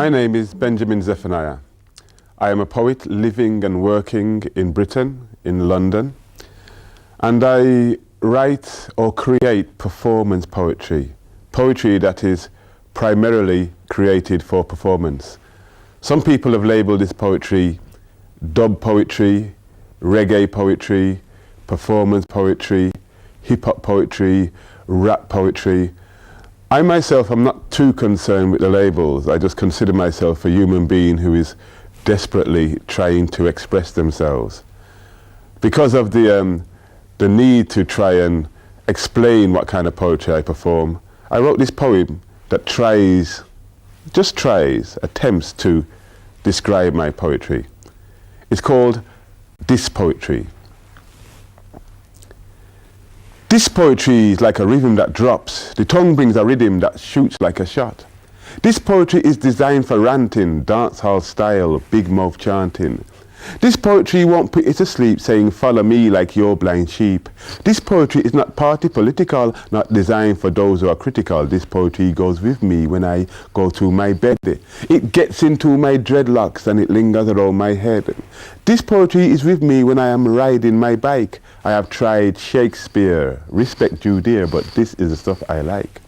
My name is Benjamin Zephaniah. I am a poet living and working in Britain, in London, and I write or create performance poetry, poetry that is primarily created for performance. Some people have labelled this poetry dub poetry, reggae poetry, performance poetry, hip-hop poetry, rap poetry. I myself am not too concerned with the labels. I just consider myself a human being who is desperately trying to express themselves. Because of the need to try and explain what kind of poetry I perform, I wrote this poem that attempts to describe my poetry. It's called This Poetry. This poetry is like a rhythm that drops. The tongue brings a rhythm that shoots like a shot. This poetry is designed for ranting, dancehall style, big mouth chanting. This poetry won't put you to sleep saying, follow me like your blind sheep. This poetry is not party political, not designed for those who are critical. This poetry goes with me when I go to my bed. It gets into my dreadlocks and it lingers around my head. This poetry is with me when I am riding my bike. I have tried Shakespeare, respect you dear, but this is the stuff I like.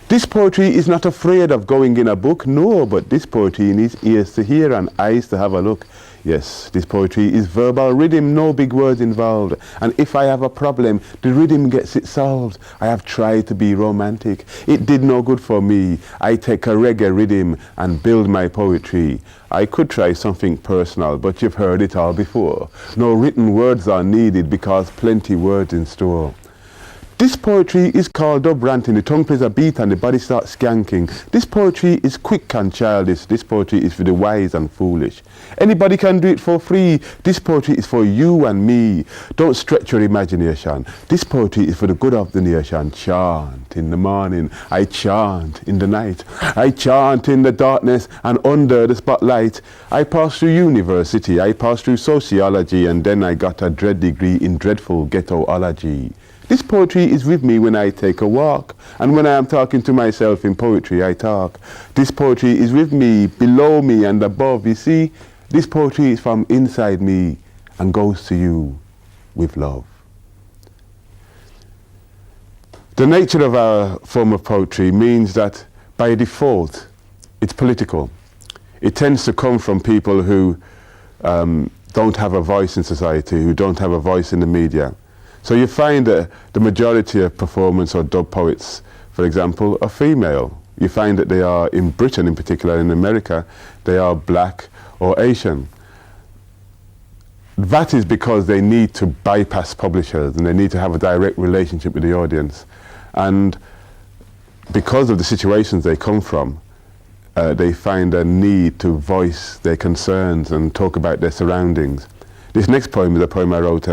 This poetry is not afraid of going in a book, no, but this poetry needs ears to hear and eyes to have a look. Yes, this poetry is verbal rhythm, no big words involved. And if I have a problem, the rhythm gets it solved. I have tried to be romantic. It did no good for me. I take a reggae rhythm and build my poetry. I could try something personal, but you've heard it all before. No written words are needed because plenty words in store. This poetry is called dub ranting. The tongue plays a beat and the body starts skanking. This poetry is quick and childish. This poetry is for the wise and foolish. Anybody can do it for free. This poetry is for you and me. Don't stretch your imagination. This poetry is for the good of the nation. Chant in the morning. I chant in the night. I chant in the darkness and under the spotlight. I passed through university. I passed through sociology and then I got a dread degree in dreadful ghettoology. This poetry is with me when I take a walk, and when I am talking to myself in poetry, I talk. This poetry is with me, below me and above. You see, this poetry is from inside me and goes to you with love. The nature of our form of poetry means that by default, it's political. It tends to come from people who don't have a voice in society, who don't have a voice in the media. So you find that the majority of performance or dub poets, for example, are female. You find that they are, in Britain in particular, in America, they are black or Asian. That is because they need to bypass publishers and they need to have a direct relationship with the audience. And because of the situations they come from, they find a need to voice their concerns and talk about their surroundings. This next poem is a poem I wrote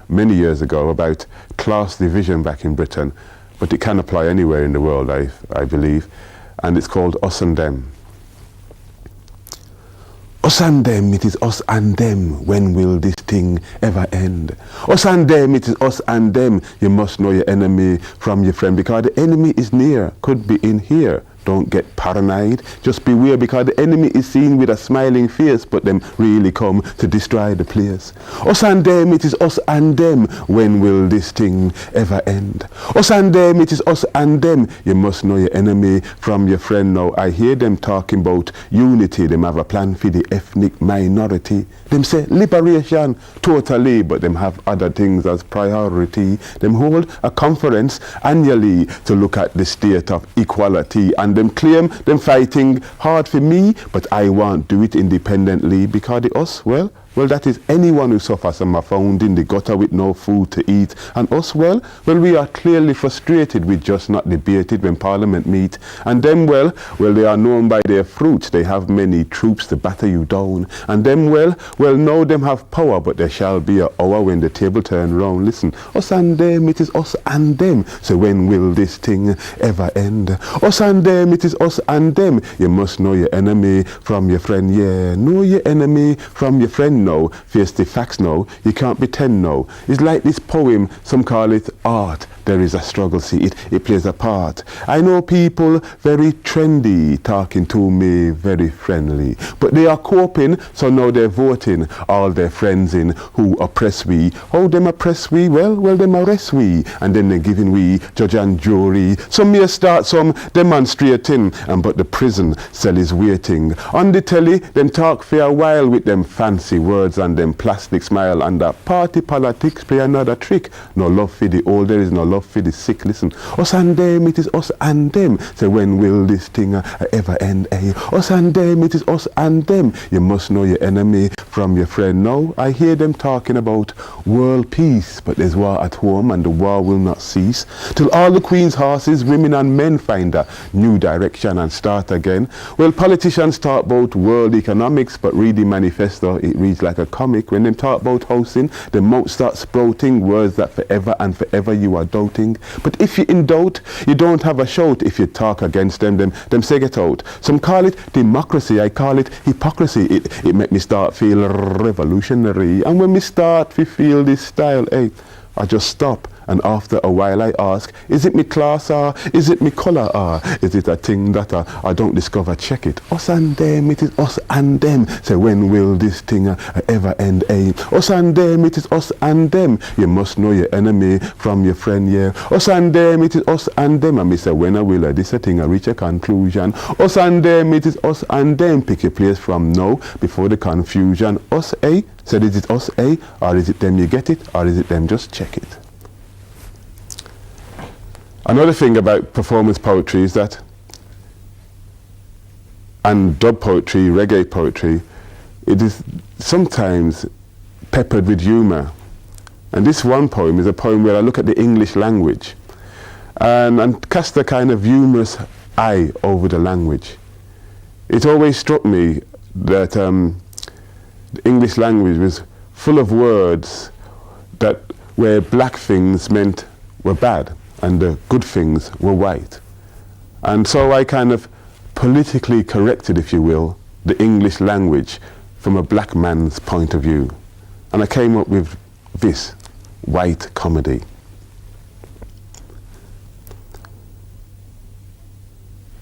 many years ago about class division back in Britain, but it can apply anywhere in the world, I believe, and it's called Us and Them. Us and them, it is us and them, when will this thing ever end? Us and them, it is us and them, you must know your enemy from your friend, because the enemy is near, could be in here. Don't get paranoid, just beware because the enemy is seen with a smiling face, but them really come to destroy the place. Us and them, it is us and them, when will this thing ever end? Us and them, it is us and them, you must know your enemy from your friend. Now I hear them talking about unity, them have a plan for the ethnic minority. Them say liberation, totally, but them have other things as priority. Them hold a conference annually to look at the state of equality, and them claim them fighting hard for me, but I won't do it independently because the us, well, that is anyone who suffers and are found in the gutter with no food to eat. And us, well, we are clearly frustrated with just not debated when Parliament meet. And them, well, they are known by their fruits. They have many troops to batter you down. And them, well, now them have power, but there shall be an hour when the table turn round. Listen, us and them, it is us and them. So when will this thing ever end? Us and them, it is us and them. You must know your enemy from your friend. Yeah, know your enemy from your friend. friend no, face the facts no, you can't pretend no. It's like this poem, some call it art. There is a struggle, see it plays a part. I know people very trendy, talking to me very friendly. But they are coping, so now they're voting all their friends in who oppress we. How them oppress we? Well, them arrest we. And then they're giving we judge and jury. Some may start some demonstrating, but the prison cell is waiting. On the telly, them talk for a while with them fancy words and them plastic smile, and that party politics play another trick. No love for the old, there is no love for the sick. Listen, us and them, it is us and them. Say, when will this thing ever end? Us and them, it is us and them. You must know your enemy from your friend. No, I hear them talking about world peace, but there's war at home and the war will not cease till all the queen's horses, women and men find a new direction and start again. Well, politicians talk about world economics, but read the manifesto, it reads like a comic. When them talk about housing, the mouth starts sprouting words that forever and forever you are doubting. But if you in doubt, you don't have a shout. If you talk against them say get out. Some call it democracy, I call it hypocrisy. It make me start feel revolutionary. And when me start to feel this style, I just stop. And after a while I ask, is it me class or is it me colour or is it a thing that I don't discover? Check it. Us and them, it is us and them. Say, when will this thing ever end? Us and them, it is us and them. You must know your enemy from your friend, yeah. Us and them, it is us and them. And me say, when I will this thing reach a conclusion? Us and them, it is us and them. Pick your place from now before the confusion. Us, Said, is it us, or is it them you get it, or is it them just check it? Another thing about performance poetry is that, and dub poetry, reggae poetry, it is sometimes peppered with humour. And this one poem is a poem where I look at the English language and cast a kind of humorous eye over the language. It always struck me that the English language was full of words that where black things meant were bad and the good things were white. And so I kind of politically corrected, if you will, the English language from a black man's point of view. And I came up with this, white comedy.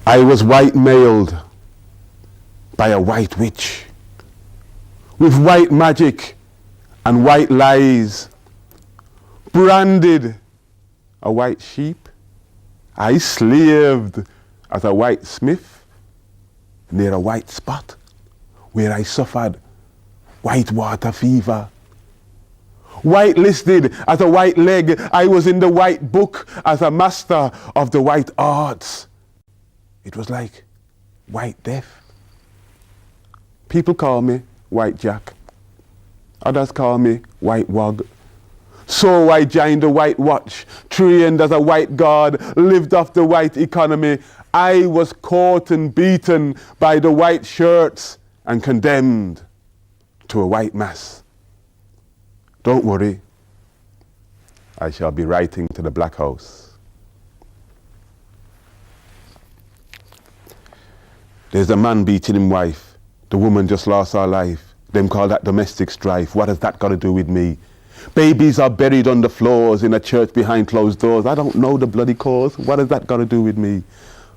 I was white-mailed by a white witch, with white magic and white lies, branded a white sheep. I slaved as a white smith near a white spot where I suffered white water fever. White-listed as a white leg, I was in the white book as a master of the white arts. It was like white death. People call me White Jack. Others call me White Wog. So I joined the White Watch, trained as a white guard, lived off the white economy. I was caught and beaten by the white shirts and condemned to a white mass. Don't worry, I shall be writing to the Black House. There's a man beating his wife. The woman just lost her life. Them call that domestic strife. What has that got to do with me? Babies are buried on the floors in a church behind closed doors. I don't know the bloody cause. What has that got to do with me?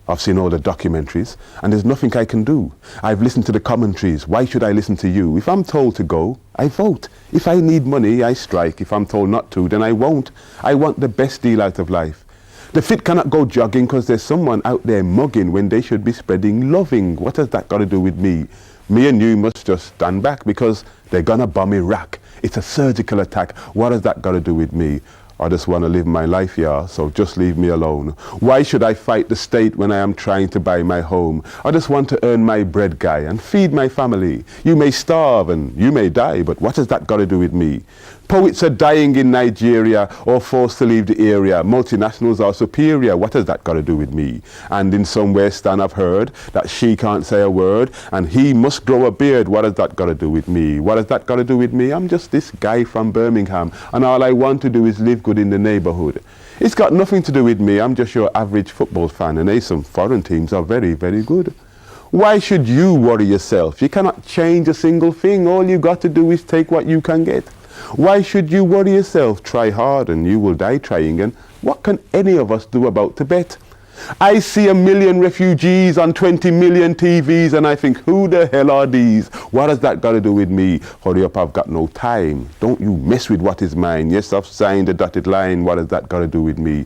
I've seen all the documentaries and there's nothing I can do. I've listened to the commentaries. Why should I listen to you? If I'm told to go, I vote. If I need money, I strike. If I'm told not to, then I won't. I want the best deal out of life. The fit cannot go jogging because there's someone out there mugging when they should be spreading loving. What has that got to do with me? Me and you must just stand back because they're gonna bomb Iraq. It's a surgical attack. What has that got to do with me? I just want to live my life, yeah, so just leave me alone. Why should I fight the state when I am trying to buy my home? I just want to earn my bread, guy, and feed my family. You may starve and you may die, but what has that got to do with me? Poets are dying in Nigeria or forced to leave the area. Multinationals are superior. What has that got to do with me? And in some West End I've heard that she can't say a word and he must grow a beard. What has that got to do with me? What has that got to do with me? I'm just this guy from Birmingham and all I want to do is live good in the neighborhood. It's got nothing to do with me. I'm just your average football fan and some foreign teams are very, very good. Why should you worry yourself? You cannot change a single thing. All you got to do is take what you can get. Why should you worry yourself? Try hard and you will die trying. And what can any of us do about Tibet? I see 1 million refugees on 20 million TVs and I think, who the hell are these? What has that got to do with me? Hurry up, I've got no time. Don't you mess with what is mine. Yes, I've signed a dotted line. What has that got to do with me?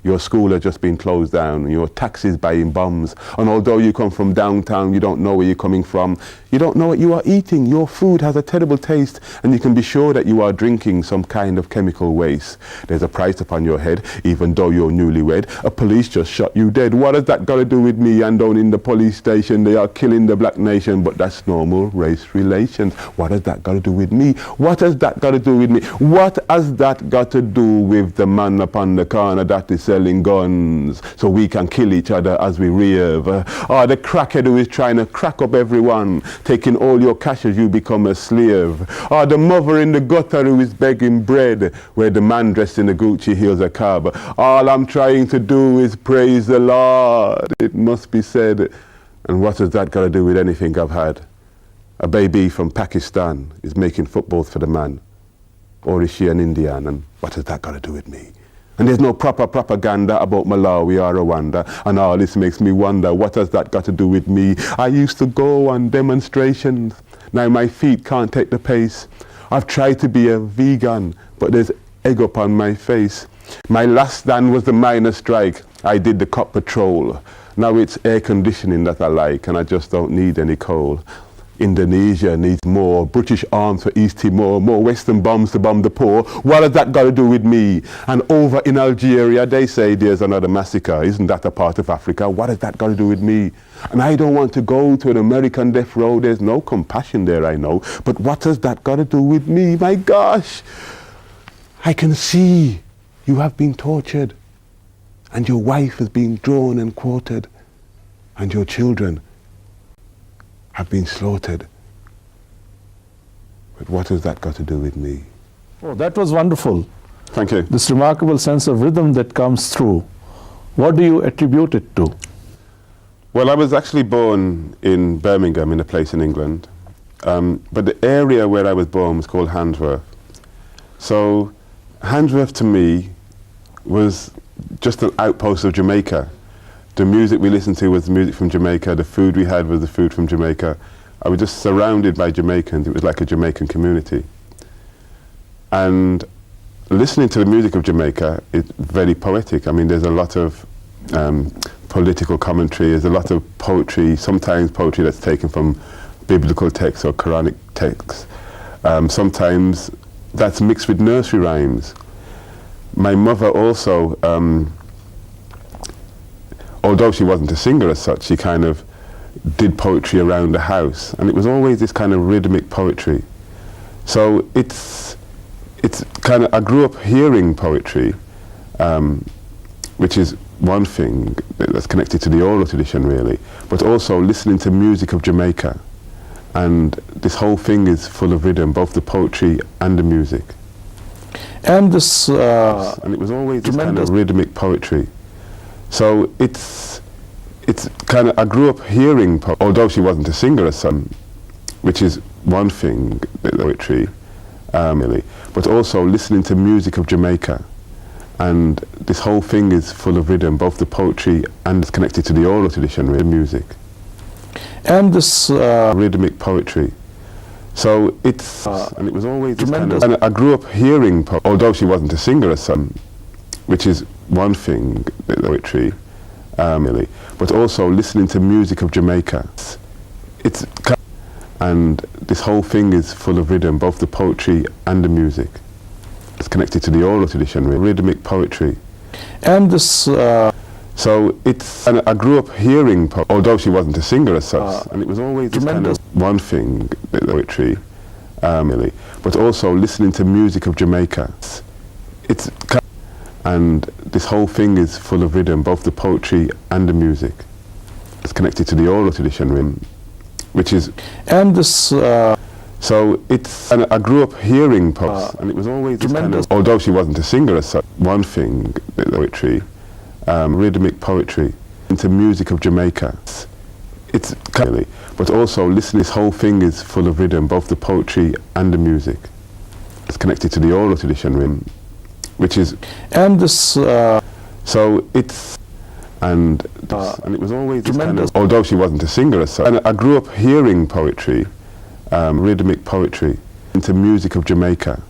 Your school has just been closed down, your taxis buying bombs, and although you come from downtown, you don't know where you're coming from. You don't know what you are eating. Your food has a terrible taste, and you can be sure that you are drinking some kind of chemical waste. There's a price upon your head, even though you're newlywed. A police just shot you dead. What has that got to do with me? And down in the police station, they are killing the black nation, but that's normal race relations. What has that got to do with me? What has that got to do with me? What has that got to do with the man upon the corner that is selling guns so we can kill each other as we rave? Or the crackhead who is trying to crack up everyone, taking all your cash as you become a slave? Or the mother in the gutter who is begging bread where the man dressed in the Gucci heels a cab? All I'm trying to do is praise the Lord, it must be said. And what has that got to do with anything I've had? A baby from Pakistan is making footballs for the man. Or is she an Indian? And what has that got to do with me? And there's no proper propaganda about Malawi or Rwanda, and all this makes me wonder, what has that got to do with me? I used to go on demonstrations, now my feet can't take the pace. I've tried to be a vegan, but there's egg up on my face. My last stand was the miners' strike. I did the cop patrol. Now it's air conditioning that I like, and I just don't need any coal. Indonesia needs more British arms for East Timor, more Western bombs to bomb the poor. What has that got to do with me? And over in Algeria, they say there's another massacre. Isn't that a part of Africa? What has that got to do with me? And I don't want to go to an American death row. There's no compassion there, I know. But what has that got to do with me? My gosh, I can see you have been tortured, and your wife has been drawn and quartered, and your children have been slaughtered. But what has that got to do with me? Oh, that was wonderful. Thank you. This remarkable sense of rhythm that comes through. What do you attribute it to? Well, I was actually born in Birmingham, in a place in England. But the area where I was born was called Handsworth. So Handsworth to me was just an outpost of Jamaica. The music we listened to was the music from Jamaica. The food we had was the food from Jamaica. I was just surrounded by Jamaicans. It was like a Jamaican community. And listening to the music of Jamaica is very poetic. I mean, there's a lot of political commentary. There's a lot of poetry, sometimes poetry that's taken from biblical texts or Quranic texts. Sometimes that's mixed with nursery rhymes. My mother also, although she wasn't a singer as such, she kind of did poetry around the house, and it was always this kind of rhythmic poetry. So it's kind of, I grew up hearing poetry, which is one thing that's connected to the oral tradition really, but also listening to music of Jamaica, and this whole thing is full of rhythm, both the poetry and the music. And this and it was always this kind of rhythmic poetry. So it's kind of, I grew up hearing, although she wasn't a singer as such, which is one thing, poetry, really, but also listening to music of Jamaica, and this whole thing is full of rhythm, both the poetry and it's connected to the oral tradition, really, music. And this rhythmic poetry. So it's, and it was always this kind of, and I grew up hearing, although she wasn't a singer as such, which is one thing, poetry, really, but also listening to music of Jamaica. It's and this whole thing is full of rhythm, both the poetry and the music. It's connected to the oral tradition, really, rhythmic poetry. And this so it's, and I grew up hearing, although she wasn't a singer as such, and it was always this kind of one thing, poetry, really, but also listening to music of Jamaica. It's and this whole thing is full of rhythm, both the poetry and the music. It's connected to the oral tradition, which is, and this so it's, and I grew up hearing and it was always this kind of, although she wasn't a singer as such, one thing, poetry, rhythmic poetry, into music of Jamaica. It's really, but also listening. This whole thing is full of rhythm, both the poetry and the music. It's connected to the oral tradition, which is And this so it's and it was always this kind of, although she wasn't a singer as such. And I grew up hearing poetry, rhythmic poetry, into music of Jamaica.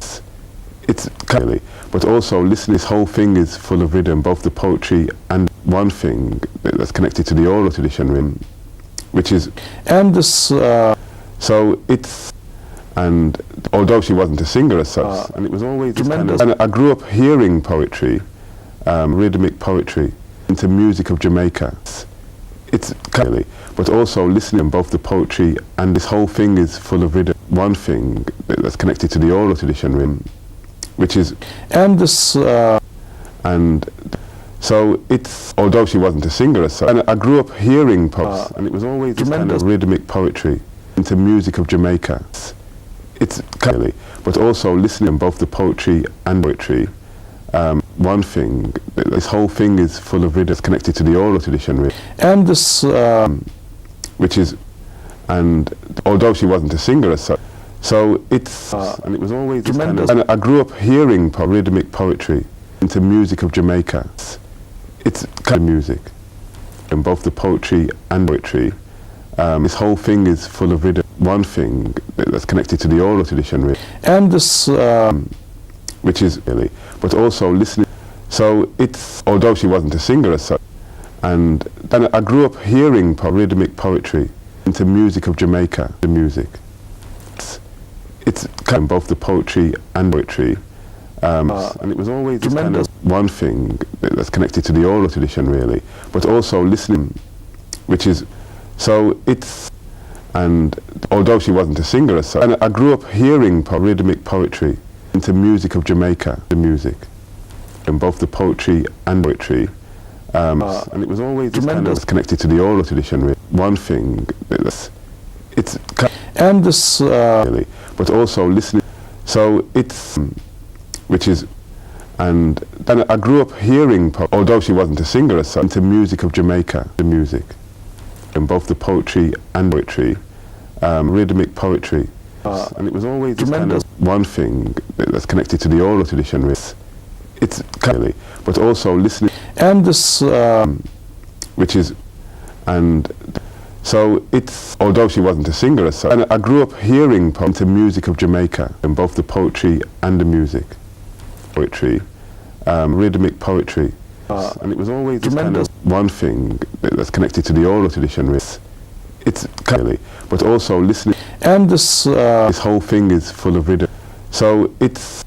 It's really, but also listening. This whole thing is full of rhythm, both the poetry and one thing that's connected to the oral tradition, which is and this so it's and although she wasn't a singer as such, and it was always this kind of, and I grew up hearing poetry, rhythmic poetry, into music of Jamaica. It's really, but also listening both the poetry and this whole thing is full of rhythm. One thing that's connected to the oral tradition, which is and this and so it's although she wasn't a singer as such, and I grew up hearing poetry, and it was always this kind of rhythmic poetry into music of Jamaica. It's really, but also listening both the poetry and poetry. One thing, this whole thing is full of rhythm connected to the oral tradition, and this which is and although she wasn't a singer as such, so it's and it was always this kind of, and I grew up hearing rhythmic poetry into music of Jamaica. It's kind of music, and both the poetry and poetry. This whole thing is full of rhythm. One thing that's connected to the oral tradition, and this which is really, but also listening. So it's although she wasn't a singer as such, and I grew up hearing rhythmic poetry into music of Jamaica. The music, it's kind of both the poetry and poetry, and it was always this kind of one thing that's connected to the oral tradition, really, but also listening, which is so it's and although she wasn't a singer as such, and I grew up hearing rhythmic poetry into music of Jamaica. The music, and both the poetry and poetry, and it was always this kind of connected to the oral tradition. One thing that's it's and this really, but also listening. So it's which is and I grew up hearing although she wasn't a singer as such, into music of Jamaica. The music, and both the poetry and poetry, rhythmic poetry, and it was always this kind of one thing that's connected to the oral tradition. It's really, but also listening. and this Which is and so it's although she wasn't a singer as such, and I grew up hearing into music of Jamaica, and both the poetry and the music, poetry, rhythmic poetry, and it was always this kind of one thing that's connected to the oral tradition. It's really, but also listening. and this This whole thing is full of rhythm. So it's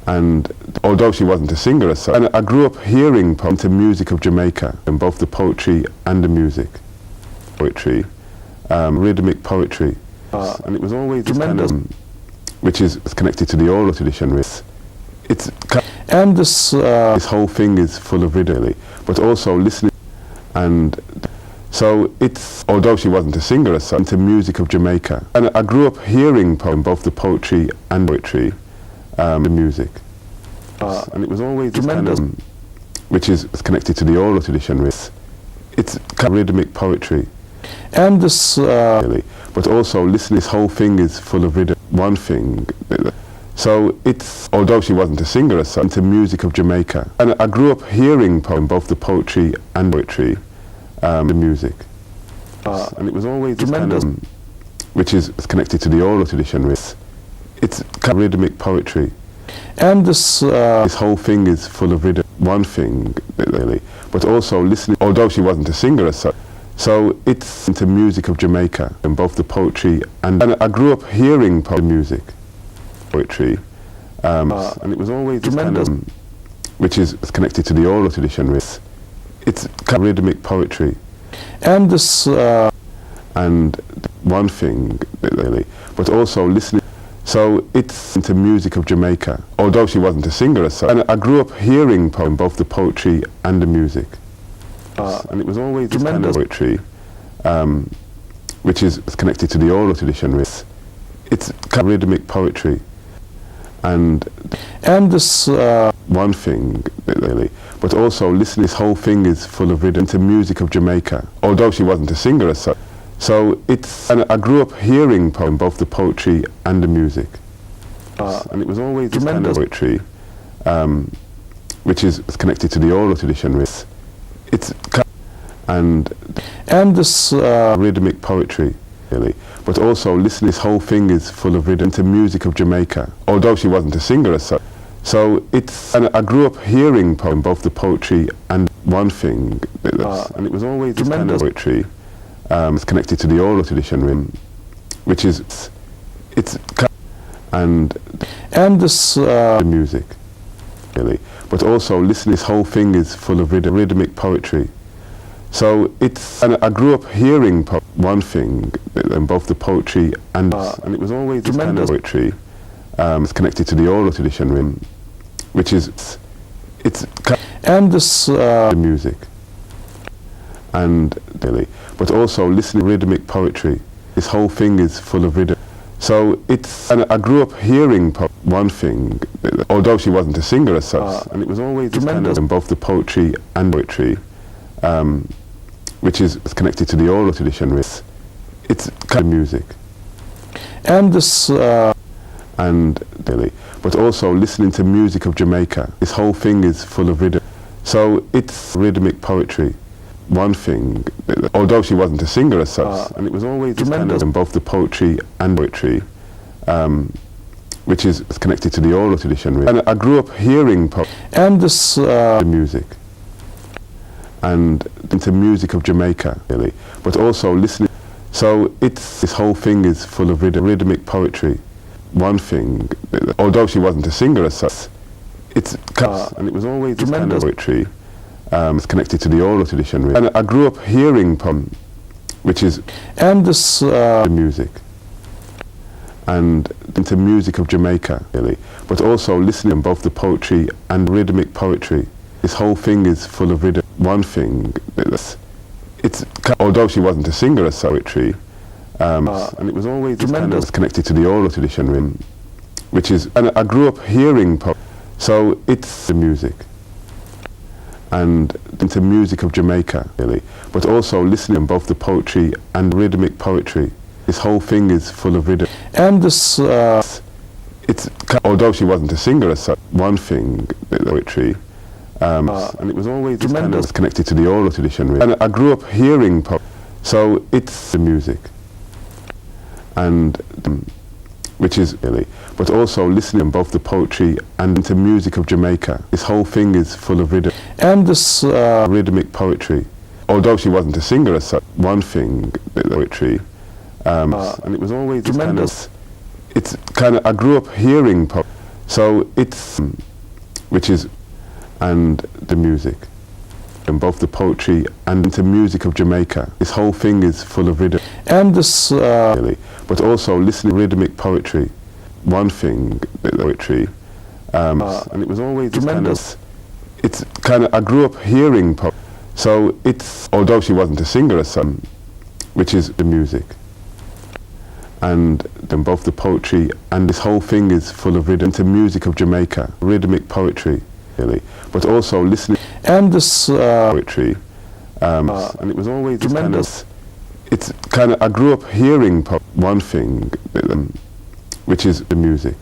and although she wasn't a singer as such, and I grew up hearing into music of Jamaica, and both the poetry and the music, poetry, rhythmic poetry, and it was always this kind of, which is connected to the oral tradition. It's and this whole thing is full of rhythm, really, but also listening. And so it's although she wasn't a singer as such, into music of Jamaica, and I grew up hearing both the poetry and poetry, the music, and it was always this kind of, which is connected to the oral tradition. It's rhythmic poetry, and this really, but also listening. This whole thing is full of rhythm. One thing. So it's although she wasn't a singer as such, into music of Jamaica, and I grew up hearing both the poetry and poetry, the music, and it was always this kind of, which is connected to the oral tradition. It's rhythmic poetry, and this whole thing is full of rhythm. One thing really, but also listening. Although she wasn't a singer as such, so it's into music of Jamaica, and both the poetry and I grew up hearing the music, poetry, and it was always this kind of, which is connected to the oral tradition. It's rhythmic poetry, and this and one thing really, but also listening. So it's into music of Jamaica, although she wasn't a singer as such, and I grew up hearing both the poetry and the music, and it was always this kind of poetry, which is connected to the oral tradition. It's rhythmic poetry, and this one thing really, but also listening. This whole thing is full of rhythm into music of Jamaica, although she wasn't a singer as such. So and I grew up hearing both the poetry and the music. And it was always this kind of poetry, which is connected to the oral tradition. It's and this rhythmic poetry, really. But also listening, this whole thing is full of rhythm to music of Jamaica, although she wasn't a singer as such. So and I grew up hearing both the poetry and one thing, and it was always this kind of poetry, it's connected to the oral tradition, which is and this the music, really. But also listening, this whole thing is full of rhythmic poetry. So and I grew up hearing one thing, and both the poetry and it was always this kind of poetry, it's connected to the oral tradition, which is this the music, and really. But also listening, rhythmic poetry. This whole thing is full of rhythm. So and I grew up hearing one thing, although she wasn't a singer as such, and it was always this kind of both the poetry and poetry, which is connected to the oral tradition. It's kind of music, this and really. But also listening to music of Jamaica. This whole thing is full of rhythm. So it's rhythmic poetry. One thing, although she wasn't a singer as such, and it was always this kind of both the poetry and poetry, which is connected to the oral tradition. And I grew up hearing this the music, and into music of Jamaica, really. But also listening. So this whole thing is full of rhythmic poetry. One thing, although she wasn't a singer as such, and it was always this kind of poetry, it's connected to the oral tradition. Really. And I grew up hearing which is this the music, and into music of Jamaica, really. But also listening both the poetry and rhythmic poetry. This whole thing is full of rhythm. One thing, although she wasn't a singer as such, poetry, and it was always this kind of connected to the oral tradition, which is, and I grew up hearing so it's the music, and into music of Jamaica, really. But also listening both the poetry and rhythmic poetry. This whole thing is full of rhythm. this although she wasn't a singer as such, one thing, poetry, and it was always this kind of connected to the oral tradition. Really. And I grew up hearing so it's the music, and which is really. But also listening both the poetry and into music of Jamaica. This whole thing is full of rhythm. this rhythmic poetry, although she wasn't a singer as such. One thing, poetry, and it was always this kind of. I grew up hearing so it's which is, and the music, and both the poetry and into music of Jamaica. This whole thing is full of rhythm. this really. But also listening rhythmic poetry. One thing, poetry, and it was always this kind of. I grew up hearing so it's, although she wasn't a singer as such, which is the music, and then both the poetry and this whole thing is full of rhythm. Into music of Jamaica, rhythmic poetry, really. But also listening this poetry, and it was always this kind of. I grew up hearing one thing, which is the music,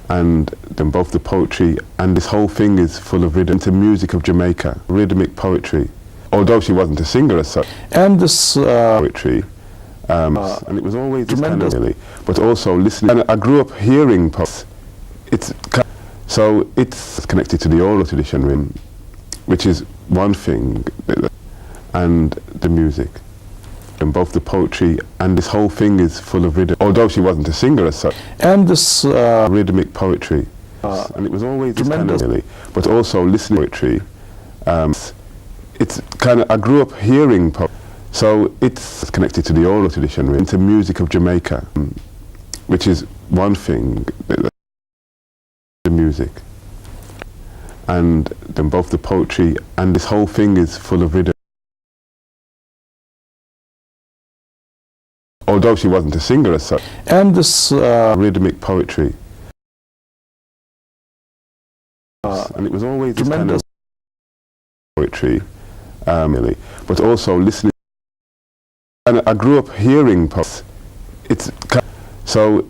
and then both the poetry and this whole thing is full of rhythm. Into music of Jamaica, rhythmic poetry, although she wasn't a singer as such. this Poetry, and it was always this kind of, really. But also listening. And I grew up hearing so it's connected to the oral tradition, which is one thing, and the music, and both the poetry and this whole thing is full of rhythm. Although she wasn't a singer as such. this rhythmic poetry, and it was always this kind of, really. But also listening poetry, it's kind of. I grew up hearing so it's connected to the oral tradition. Into music of Jamaica, which is one thing, the music, and then both the poetry and this whole thing is full of rhythm. Although she wasn't a singer as such. this rhythmic poetry, and it was always this kind of poetry, really. But also listening And I grew up hearing poets. So